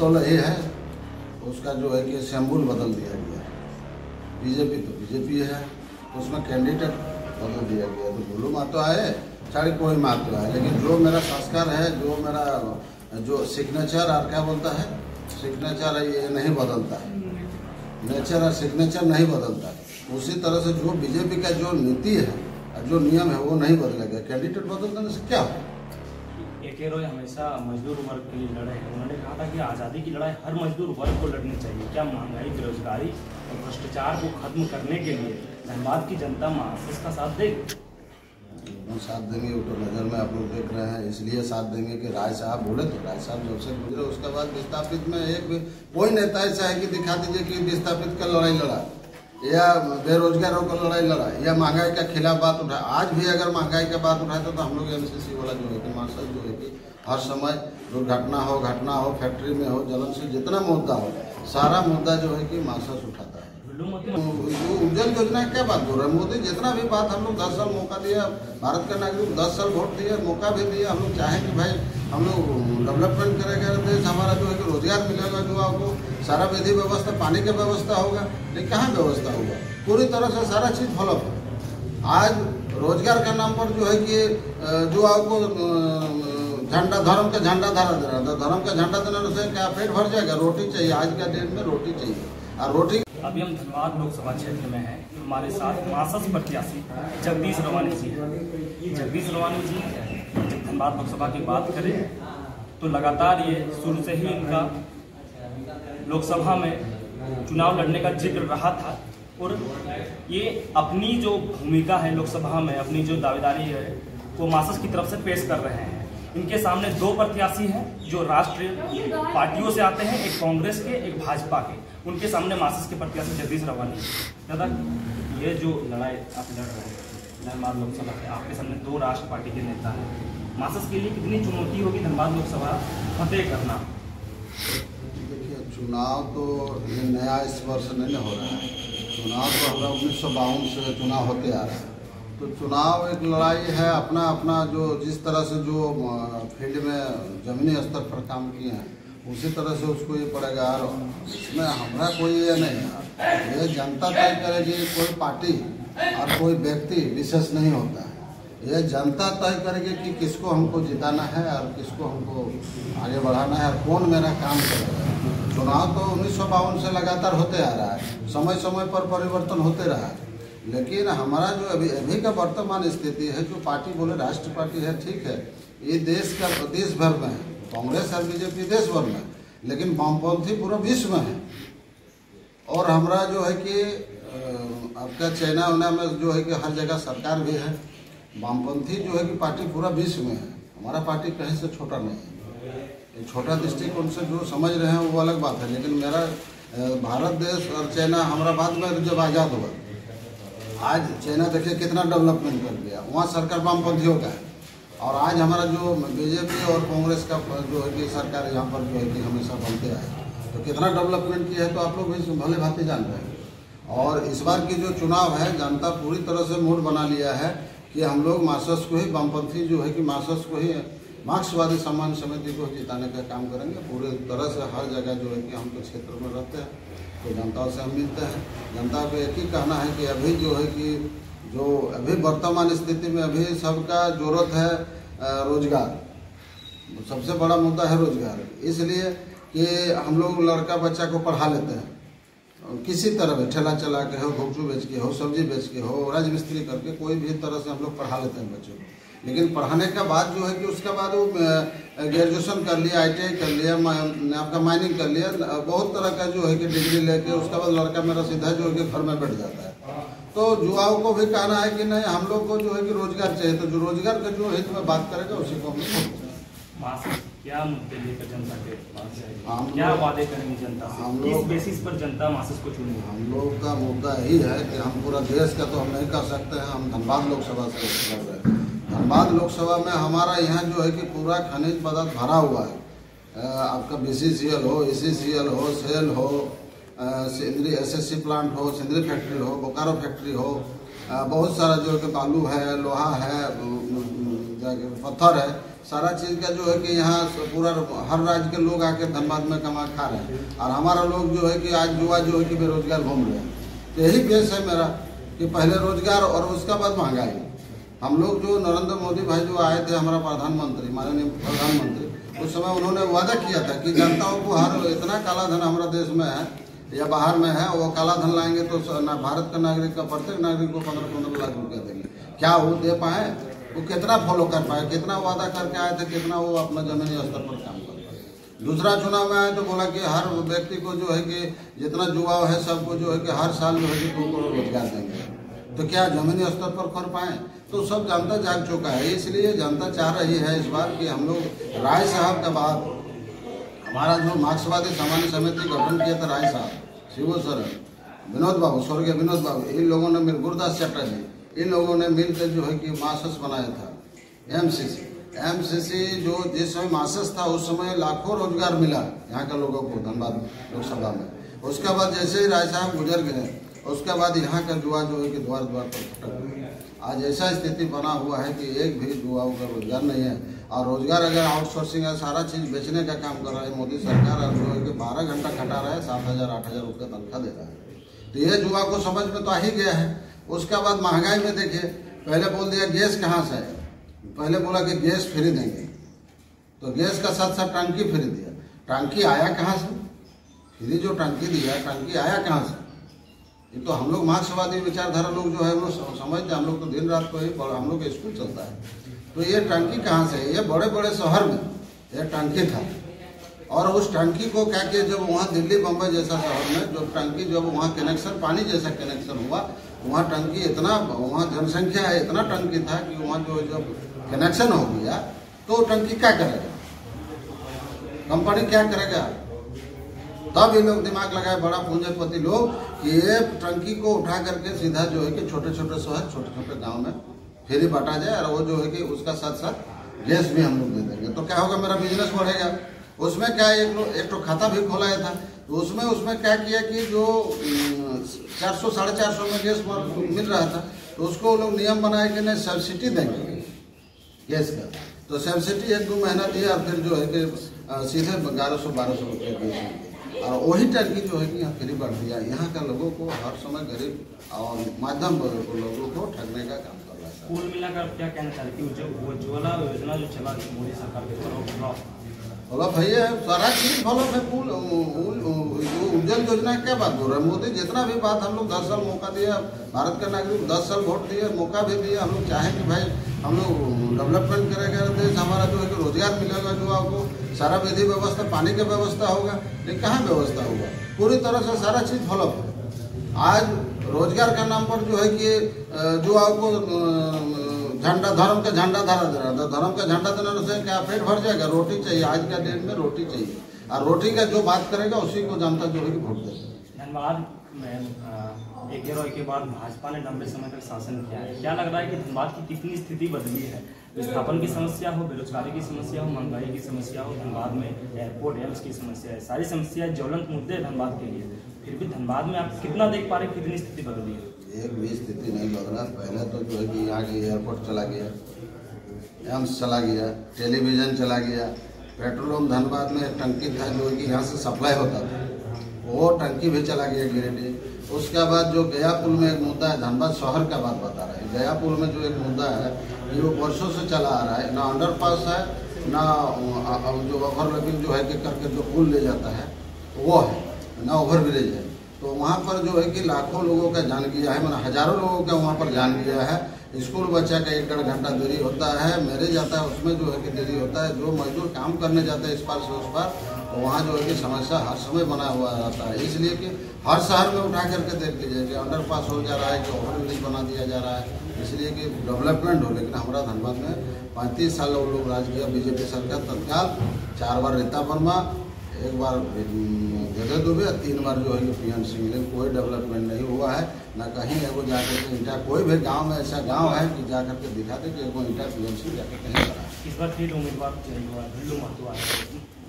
तो यही है, उसका जो है कि सिंबल बदल दिया गया। बीजेपी तो बीजेपी है, उसमें कैंडिडेट बदल दिया गया। तो बुल्लू महतो आए चाहे कोई महतो आए, लेकिन जो मेरा संस्कार है, जो मेरा जो सिग्नेचर और क्या बोलता है, सिग्नेचर ये नहीं बदलता है, नेचर और सिग्नेचर नहीं बदलता है। उसी तरह से जो बीजेपी का जो नीति है, जो नियम है, वो नहीं बदलेगा। कैंडिडेट बदल देने से क्या हो। AK रॉय हमेशा मजदूर वर्ग के लिए लड़े हैं। उन्होंने कहा था कि आज़ादी की लड़ाई हर मजदूर वर्ग को लड़नी चाहिए। क्या महंगाई, बेरोजगारी और भ्रष्टाचार को खत्म करने के लिए धनबाद की जनता मार्क्सिस्ट का साथ देगी? साथ देंगे, वो तो नज़र में आप लोग देख रहे हैं। इसलिए साथ देंगे कि राय साहब बोले तो राय साहब जब से गुजरे उसके बाद विस्थापित में एक भी कोई नेता ऐसा है कि दिखा दीजिए कि विस्थापित का लड़ाई लड़ा, या बेरोजगारों का लड़ाई लड़ा, या महंगाई के खिलाफ बात उठाए। आज भी अगर महंगाई की बात उठाए तो हम लोग MCC वाला जो है कि मार्शल जो है कि हर समय दुर्घटना हो, घटना हो, फैक्ट्री में हो, जलन से जितना मुद्दा हो, सारा मुद्दा जो है कि मार्शल उठाता है। उज्जवल योजना क्या बात हो रहा है? मोदी जितना भी बात, हम लोग 10 साल मौका दिया, भारत का नागरिक 10 साल वोट दिया, मौका भी दिया। हम लोग चाहें कि भाई हम लोग डेवलपमेंट करेंगे, देश हमारा जो है कि रोजगार मिलेगा, जो आपको सारा विधि व्यवस्था, पानी की व्यवस्था होगा, लेकिन कहाँ व्यवस्था होगा? पूरी तरह से सारा चीज़ फॉलोअप है। आज रोजगार के नाम पर जो है कि जो आपको झंडा, धर्म का झंडा धरा दे रहा था, धर्म का झंडा देने से क्या पेट भर जाएगा? रोटी चाहिए, आज का डेट में रोटी चाहिए। और रोटी अभी हम धनबाद लोकसभा क्षेत्र में हैं। हमारे साथ मार्क्सिस्ट प्रत्याशी जगदीश रवानी जी हैं। जगदीश रवानी जी जब धनबाद लोकसभा की बात करें तो लगातार ये शुरू से ही इनका लोकसभा में चुनाव लड़ने का जिक्र रहा था, और ये अपनी जो भूमिका है लोकसभा में, अपनी जो दावेदारी है, वो मार्क्सिस्ट की तरफ से पेश कर रहे हैं। इनके सामने 2 प्रत्याशी हैं जो राष्ट्रीय पार्टियों से आते हैं, एक कांग्रेस के, एक भाजपा के। उनके सामने मार्क्सिस्ट के प्रत्याशी जगदीश रवानी। दादा, ये जो लड़ाई आप लड़ रहे हैं धनबाद लोकसभा के, आपके सामने 2 राष्ट्र पार्टी के नेता हैं, मार्क्सिस्ट के लिए कितनी चुनौती होगी धनबाद लोकसभा फतेह करना? देखिए, चुनाव तो ये नया इस वर्ष नहीं हो रहा है। चुनाव तो हमें 1952 से चुनाव होते आ रहा है। तो चुनाव एक लड़ाई है, अपना अपना जो जिस तरह से जो फील्ड में जमीनी स्तर पर काम किए हैं, उसी तरह से उसको ये पड़ेगा। और इसमें हमारा कोई ये नहीं है, ये जनता तय करेगी। कोई पार्टी और कोई व्यक्ति विशेष नहीं होता है, ये जनता तय करेगी कि किसको हमको जिताना है और किसको हमको आगे बढ़ाना है, कौन मेरा काम करेगा। चुनाव तो 1952 से लगातार होते आ रहा है, समय समय पर परिवर्तन होते रहा है। लेकिन हमारा जो अभी का वर्तमान स्थिति है, जो पार्टी बोले राष्ट्र पार्टी है, ठीक है, ये देश भर में है। कांग्रेस और बीजेपी देश भर में, लेकिन वामपंथी पूरा विश्व में है। और हमारा जो है कि आपका चाइना उना में जो है कि हर जगह सरकार भी है। वामपंथी जो है कि पार्टी पूरा विश्व में है। हमारा पार्टी कहीं से छोटा नहीं है। छोटा दृष्टिकोण से जो समझ रहे हैं वो अलग बात है, लेकिन मेरा भारत देश और चाइना हमारा बाद में जब आज़ाद हुआ, आज चाइना देखिए कितना डेवलपमेंट कर गया, वहाँ सरकार वामपंथियों का है। और आज हमारा जो बीजेपी और कांग्रेस का जो है कि सरकार यहाँ पर जो है कि हमेशा बनते आए, तो कितना डेवलपमेंट किया है तो आप लोग भी भले भांति जान रहे हैं। और इस बार की जो चुनाव है, जनता पूरी तरह से मूड बना लिया है कि हम लोग मार्क्सिस्ट को ही, वामपंथी जो है कि मार्क्सिस्ट को ही, मार्क्सवादी सम्मान समिति को जिताने का काम करेंगे। पूरी तरह से हर जगह जो है कि हम तो क्षेत्र में रहते हैं, तो जनता से हम मिलते हैं। जनता को एक ही कहना है कि अभी जो है कि जो अभी वर्तमान स्थिति में अभी सबका जरूरत है रोजगार, सबसे बड़ा मुद्दा है रोजगार। इसलिए कि हम लोग लड़का बच्चा को पढ़ा लेते हैं, किसी तरह भी ठेला चला के हो, घुघचू बेच के हो, सब्जी बेच के हो, राजमिस्त्री करके, कोई भी तरह से हम लोग पढ़ा लेते हैं बच्चों को। लेकिन पढ़ाने के बाद जो है कि उसके बाद वो ग्रेजुएशन कर लिया, ITI कर लिया, आपका माइनिंग कर लिया, बहुत तरह का जो है कि डिग्री लेके उसके बाद लड़का मेरा सीधा जो है कि घर में बैठ जाता है। तो युवाओं को भी कहना है कि नहीं, हम लोग को जो है कि रोजगार चाहिए, तो जो रोजगार का जो हित में बात करेगा उसी को हम लोग क्या मुद्दे लेकर जनता के पास जाएगी, क्या वादे करेंगे जनता से, किस बेसिस पर जनता मार्क्सिस्ट को चुनेगी? हम लोग का मुद्दा यही है कि हम पूरा देश का तो हम नहीं कर सकते हैं, हम धनबाद लोकसभा से लड़ रहे हैं। धनबाद लोकसभा में हमारा यहाँ जो है कि पूरा खनिज पदार्थ भरा हुआ है। आपका BCCL हो, ACCL हो, सेल हो, सिंदरी SSC प्लांट हो, सिंदरी फैक्ट्री हो, बोकारो फैक्ट्री हो, बहुत सारा जो है कि बालू है, लोहा है, पत्थर है, सारा चीज़ का जो है कि यहाँ पूरा हर राज्य के लोग आकर धनबाद में कमा खा रहे हैं, और हमारा लोग जो है कि आज युवा जो है कि बेरोजगार घूम रहे हैं। तो यही बेस है मेरा कि पहले रोजगार और उसका बाद महंगाई। हम लोग जो नरेंद्र मोदी भाई जो आए थे, हमारा प्रधानमंत्री, माननीय प्रधानमंत्री, उस समय उन्होंने वादा किया था कि जनताओं को हर इतना काला धन हमारा देश में है या बाहर में है, वो काला धन लाएंगे तो भारत का नागरिक का प्रत्येक नागरिक को 15-15 लाख रुपया देंगे। क्या वो दे पाए? वो कितना फॉलो कर पाए? कितना वादा करके आए थे, कितना वो अपना जमीनी स्तर पर काम कर पाए? दूसरा चुनाव में आए तो बोला कि हर व्यक्ति को जो है कि जितना युवा है सबको जो है कि हर साल जो है कि 2 करोड़ रोजगार देंगे। तो क्या जमीनी स्तर पर कर पाए? तो सब जनता जाग चुका है। इसलिए जनता चाह रही है इस बार कि हम लोग राय साहब के बाद हमारा जो मार्क्सवादी सामान्य समिति गठन किया था, राय साहब, शिबू सरन, विनोद बाबू, स्वर्गीय विनोद बाबू, इन लोगों ने मिल, गुरुदास चटर्जी, इन लोगों ने मिलकर जो है कि मासस बनाया था। एमसीसी जो जिस समय मासस था उस समय लाखों रोजगार मिला यहाँ के लोगों को धनबाद लोकसभा में। उसके बाद जैसे ही राय साहब गुजर गए, उसके बाद यहाँ का युवा जो है कि द्वार द्वार पर भटक गया। आज ऐसा स्थिति बना हुआ है कि एक भी युवाओं का रोजगार नहीं है, और रोजगार अगर आउटसोर्सिंग है, सारा चीज़ बेचने का काम कर रहा है मोदी सरकार, और जो है कि 12 घंटा खटा रहा है, 7,000-8,000 रुपये तनख्वाह दे रहा है। तो ये युवा को समझ में तो आ ही गया है। उसके बाद महंगाई में देखिए, पहले बोल दिया गैस कहाँ से है, पहले बोला कि गैस फ्री देंगे, तो गैस का साथ साथ टंकी फ्री दिया। टंकी आया कहाँ से? फ्री जो टंकी दिया, टंकी आया कहाँ से? ये तो हम लोग मार्क्सवादी विचारधारा लोग जो है वो समझते, हम लोग तो दिन रात को ही हम लोग का स्कूल चलता है। तो ये टंकी कहाँ से है? ये बड़े बड़े शहर में ये टंकी था, और उस टंकी को क्या किया, जब वहाँ दिल्ली बम्बई जैसा शहर में जो टंकी, जब वहाँ कनेक्शन पानी जैसा कनेक्शन हुआ, वहाँ टंकी इतना, वहाँ जनसंख्या है, इतना टंकी था कि वहाँ जो जब कनेक्शन हो गया तो टंकी क्या करेगा, कंपनी क्या करेगा? तब ये लोग दिमाग लगाए, बड़ा पूंजीपति लोग, कि ये टंकी को उठा करके सीधा जो है कि छोटे छोटे शहर, छोटे छोटे गांव में फ्री बांटा जाए, और वो जो है कि उसका साथ साथ गैस भी हम लोग दे देंगे। तो क्या होगा, मेरा बिजनेस बढ़ेगा। उसमें क्या एक तो खाता भी खोलाया था, तो उसमें क्या किया कि जो 400-450 में गैस मिल रहा था, तो उसको लोग नियम बनाए कि नहीं सब्सिडी देंगे गैस का। तो सब्सिडी 1-2 महीना दिया, और फिर जो है कि सीधे 1100-1200 रुपये गैस, और वही टंकी जो है कि यहाँ फ्री बढ़ दिया। यहाँ का लोगों को हर समय गरीब और मध्यम वर्ग को लोगों को ठगने का काम कर रहा है। कुल मिलाकर क्या कहना चाहते हैं कि वो उज्ज्वला योजना जो चला मोदी सरकार के तरफ, बोला भैया सारा चीज फॉलो है। उज्जवल योजना क्या बात बोल रहे हैं? मोदी जितना भी बात, हम लोग 10 साल मौका दिया, भारत का नागरिक 10 साल वोट दिए, मौका भी दिया। हम लोग चाहें कि भाई हम लोग डेवलपमेंट करेगा देश, हमारा जो है कि रोजगार मिलेगा, जो आपको सारा विधि व्यवस्था, पानी की व्यवस्था होगा, लेकिन कहाँ व्यवस्था होगा? पूरी तरह से सारा चीज फॉलो है। आज रोजगार का नाम पर जो है कि जो आपको झंडा, धर्म का झंडा धरा दे रहा था, धर्म का झंडा देने से क्या पेट भर जाएगा? रोटी चाहिए, आज का डेट में रोटी चाहिए, और रोटी का जो बात करेगा उसी को जनता जो है कि वोट देगा। धनबाद में 11 के बाद भाजपा ने लंबे समय तक शासन किया है। क्या लग रहा है कि धनबाद की कितनी स्थिति बदली है? विस्थापन की समस्या हो, बेरोजगारी की समस्या हो, महंगाई की समस्या हो, धनबाद में एयरपोर्ट एम्स की समस्या है, सारी समस्याएं ज्वलंत मुद्दे हैं धनबाद के लिए। फिर भी धनबाद में आप कितना देख पा रहे हैं कितनी स्थिति बदली है? एक भी स्थिति नहीं बदला। पहले तो जो है कि यहाँ के एयरपोर्ट चला गया, एम्स चला गया, टेलीविजन चला गया, पेट्रोल धनबाद में टंकी था जो कि यहाँ से सप्लाई होता था, वो टंकी भी चला गया गिरिडीह। उसके बाद जो गया पुल में एक मुद्दा है, धनबाद शहर का बात बता रहे हैं, गया पुल में जो एक मुद्दा है ये वो वर्षों से चला आ रहा है, ना अंडरपास है, ना जो ओवरलैपिंग जो है कि करके जो पुल ले जाता है वो है, ना ओवरब्रिज है। तो वहाँ पर जो है कि लाखों लोगों का जान गया है, मतलब हजारों लोगों का वहाँ पर जान गया है। स्कूल बच्चा का 1-1.5 घंटा देरी होता है, मैरिज जाता है उसमें जो है कि देरी होता है, जो मजदूर काम करने जाते हैं इस पार से उस पार, तो वहाँ जो है कि समस्या हर समय बना हुआ रहता है। इसलिए कि हर शहर में उठा करके देख लीजिए कि अंडरपास हो जा रहा है, कि ओवरब्रिज बना दिया जा रहा है, इसलिए कि डेवलपमेंट हो। लेकिन हमारा धनबाद में 35 साल वो लोग राज किया बीजेपी सरकार तत्काल, 4 बार रीता वर्मा, 1 बार जगह दुबे, 3 बार जो है कि पीएन सिंह, लेकिन कोई डेवलपमेंट नहीं हुआ है। ना कहीं है वो जाकर के ईंटा, कोई भी गांव में ऐसा गांव है कि जाकर के दिखा दे कि वो ईंटा पीएन सिंह जाकर कहीं करा। इस बार फिर उम्मीदवार भिल्लू महतो आए,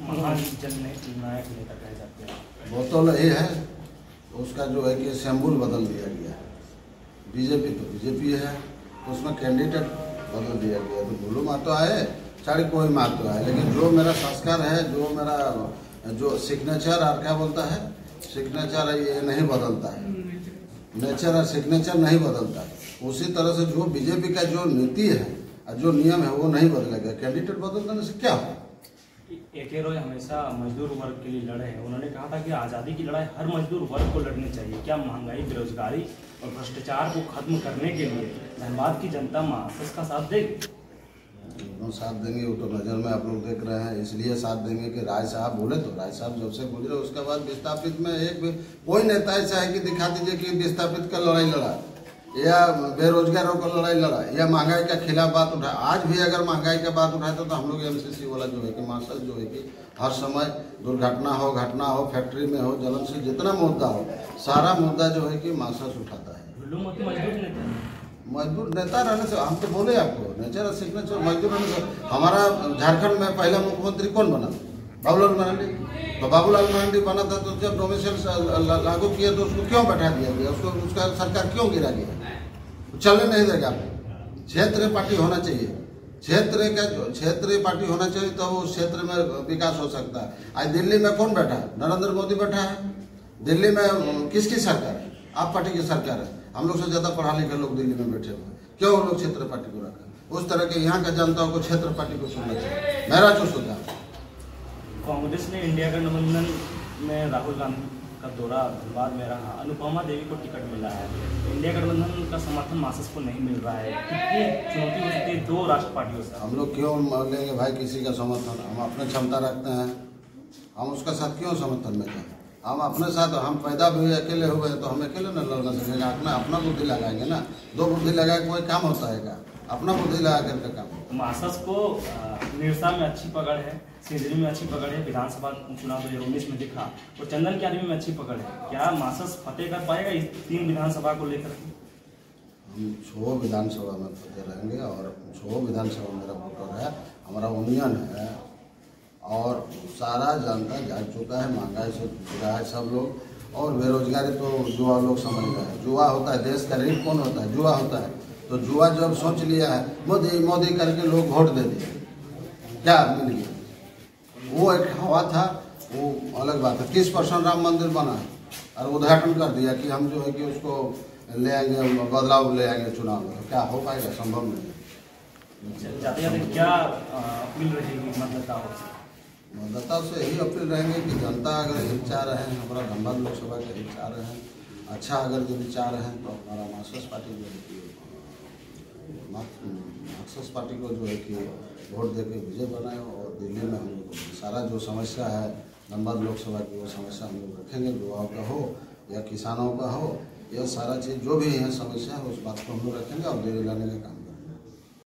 महान जननायक नेता कहे जाते हैं। वो तो यही है, उसका जो है कि सिंबल बदल दिया गया। बीजेपी तो बीजेपी है, तो उसमें कैंडिडेट बदल दिया गया। तो भिल्लू महतो आए साड़ी कोई महत्व है, लेकिन जो मेरा संस्कार है, जो मेरा जो सिग्नेचर और क्या बोलता है, सिग्नेचर है, ये नहीं बदलता है। नेचर और सिग्नेचर नहीं बदलता है। उसी तरह से जो बीजेपी का जो नीति है और जो नियम है वो नहीं बदलेगा। कैंडिडेट बदल देने से क्या होगा? AK रॉय हमेशा मजदूर वर्ग के लिए लड़े हैं। उन्होंने कहा था कि आज़ादी की लड़ाई हर मजदूर वर्ग को लड़नी चाहिए। क्या महंगाई, बेरोजगारी और भ्रष्टाचार को खत्म करने के लिए धनबाद की जनता मार्क्सिस्ट का साथ देगी? दोनों साथ देंगे, वो तो नज़र में आप लोग देख रहे हैं। इसलिए साथ देंगे कि राय साहब बोले, तो राय साहब जब से गुजरे उसके बाद विस्थापित में एक कोई नेता ऐसा है कि दिखा दीजिए कि विस्थापित का लड़ाई लड़ा या बेरोजगारों को लड़ाई लड़ा या महंगाई के खिलाफ बात उठाए। आज भी अगर महंगाई का बात उठाए तो हम लोग MCC वाला जो है कि मार्शल जो है कि हर समय दुर्घटना हो, घटना हो, फैक्ट्री में हो, ज्वलनशील जितना मुद्दा हो, सारा मुद्दा जो है कि मार्शल उठाता है। मजदूर नेता रहने से हम तो बोले आपको, नेचर और सिग्नेचर मजदूर रहने से। हमारा झारखंड में पहला मुख्यमंत्री कौन बना? बाबूलाल मरांडी। तो बाबूलाल मरांडी बना था तो जब डोमिसाइल लागू किया तो उसको क्यों बैठा दिया गया? उसको उसका सरकार क्यों गिरा गया? चलने नहीं देगा। क्षेत्रीय पार्टी होना चाहिए, क्षेत्रीय पार्टी होना चाहिए, तो उस क्षेत्र में विकास हो सकता है। आज दिल्ली में कौन बैठा है? नरेंद्र मोदी बैठा है। दिल्ली में किसकी सरकार है? आप पार्टी की सरकार है। हम लोग से ज्यादा पढ़ा लिखे लोग दिल्ली में बैठे हुए, क्यों वो लोग क्षेत्र पार्टी को रखा? उस तरह के यहाँ का जनता को क्षेत्र पार्टी को सुनना चाहिए। मेरा जो सुझाव। कांग्रेस ने इंडिया गठबंधन में राहुल गांधी का दौरा धनबाद में रहा। अनुपमा देवी को टिकट मिला है। इंडिया गठबंधन का समर्थन मार्क्सिस्ट को नहीं मिल रहा है। कितनी चुनौती हो सकती है दो राष्ट्र पार्टियों से? हम लोग क्यों लेंगे भाई किसी का समर्थन? हम अपने क्षमता रखते हैं, हम उसका साथ क्यों समर्थन में जाए? हम अपने साथ, हम पैदा भी अकेले हुए हैं तो हम अकेले न लड़ना सकेंगे। अपना बुद्धि लगाएंगे ना। दो बुद्धि लगा के कोई काम होता है क्या? अपना बुद्धि लगा करके काम। मार्क्सिस्ट को निरसा में अच्छी पकड़ है, सिंदरी में अच्छी पकड़ है, विधानसभा चुनाव 2019 में दिखा, और चंदन की आदमी में अच्छी पकड़ है। क्या मार्क्सिस्ट फतेह कर पाएगा इस 3 विधानसभा को लेकर? हम 6 विधानसभा में फतेह रहेंगे और 6 विधानसभा मेरा वोटर है, हमारा यूनियन है और सारा जनता जाग चुका है। महंगाई से जुड़ा है सब लोग, और बेरोजगारी तो जुआ लोग समझ गए हैं। जुआ होता है, देश का रीढ़ कौन होता है? जुआ होता है। तो जुआ जब सोच लिया है, मोदी मोदी करके लोग वोट दे दिए, क्या मिल गया? वो एक हवा था, वो अलग बात है। 30% राम मंदिर बना है और उद्घाटन कर दिया कि हम जो है कि उसको ले आएंगे, बदलाव ले आएंगे चुनाव में। तो क्या हो पाएगा? संभव नहीं। जाते जाते क्या अपील रहेगी मतदाताओं से? मतदाताओं से यही अपील रहेंगे कि जनता अगर हित चाह रहे हैं, हमारा धनबाद लोकसभा के हित चाह रहे हैं, अच्छा अगर यदि चाह रहे हैं तो हमारा मार्क्सिस्ट पार्टी जो है कि मार्क्सिस्ट पार्टी को जो है कि वोट देकर विजय बनाए। और दिल्ली में हम लोग सारा जो समस्या है धनबाद लोकसभा की, वो समस्या हम लोग रखेंगे। युवाओं का हो या किसानों का हो, यह सारा चीज़ जो भी है समस्या है उस बात को हम लोग रखेंगे और दिल्ली लाने का काम